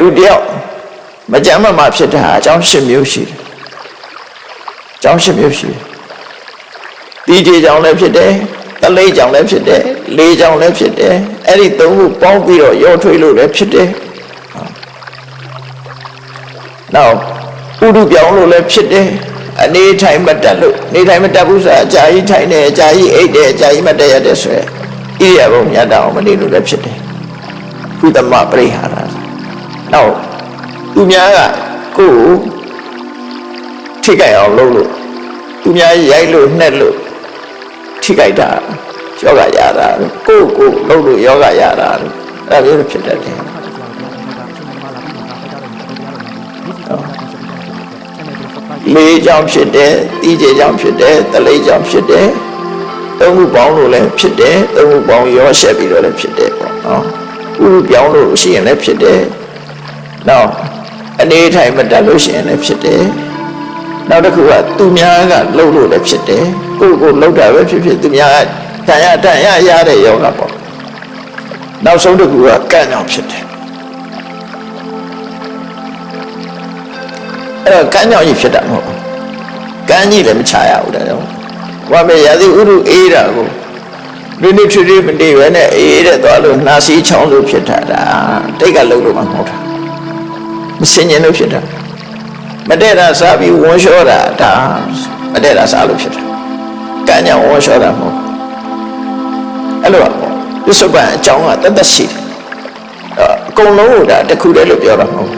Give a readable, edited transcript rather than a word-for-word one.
လူတယောက်မကြမ်းမမှဖြစ်တာအကြောင်း၈မျိုးရှိတယ်အကြောင်း၈မျိုးရှိတယ်တီးကြေကြောင့်လည်းဖြစ်တယ်တလေးကြောင့်လည်းဖြစ်တယ်လေးကြောင့်လည်းဖြစ်တယ်အဲ့ဒီသုံးခုပေါင်းပြီးတော့ရောထွေးလို့လည်းဖြစ်တယ်နောက်ဥဒုပြောင်းလို့လည်းဖြစ်တယ်အနေထိုင်မတက်လို့နေထိုင်မတက်ဘူးဆိုတာအကြာကြီးထိုင်တယ်အကြာကြီးအိတ်တယ်အကြာကြီးမတက်ရတဲ့ဆိုရယ်ဣရိယာပုညတ်တောင်မနေလို့လည်းဖြစ်တယ်ကုသမပရိဟာရနောက်သူများကကိုယ်ထိကြိုက်အောင်လုပ်လို့သူများရိုက်လို့နှက်လို့ထိကြိုက်တာယောဂရတာကိုယ်လုပ်လို့ယောဂရတာအဲ့လိုဖြစ်တတ်တယ်လေးကြောင့်ဖြစ်တယ်တီးကြေကြောင့်ဖြစ်တယ်တလေးကြောင့်ဖြစ်တယ်သုံးခုပေါင်းလို့လည်းဖြစ်တယ်သုံးခုပေါင်းရောရှက်ပြီးတော့လည်းဖြစ်တယ်ပေါ့နော်ဥပပြောင်းလို့ရှိရင်လည်းဖြစ်တယ်နောက်အနေထိုင်မတက်လို့ရှိရင်လည်းဖြစ်တယ်နောက်တစ်ခုကသူများကလှုပ်လို့လည်းဖြစ်တယ်ကိုယ်လှုပ်တာပဲဖြစ်ဖြစ်သူများကတန်ရရတဲ့ယောဂပေါ့နောက်ဆုံးတစ်ခုကကံကြောင့်ဖြစ်တယ်အဲ့တော့ကံကြောင့်ကြီးဖြစ်တာမဟုတ်ဘူးကံကြီးလည်းမချရဘူးတဲ့ဘာပဲရာသီဥတုအေးတာကိုနေ့ထွေမနေပဲနဲ့အေးတဲ့သွားလို့နှာစီးချောင်းလို့ဖြစ်တာဒါတိတ်ကလှုပ်လို့မှမဟုတ်တာမစင်ញင်လို့ဖြစ်တာမတည့်တာစားပြီးဝန်းလျှောတာဒါမတည့်တာစားလို့ဖြစ်တာကံကြောင့်ဝန်းလျှောတာမဟုတ်အဲ့လိုပေါ့ပစ္စုပန်အကြောင်းကတသက်ရှိတယ်အကုန်လုံးကဒါတစ်ခုတည်းလို့ပြောတာမဟုတ်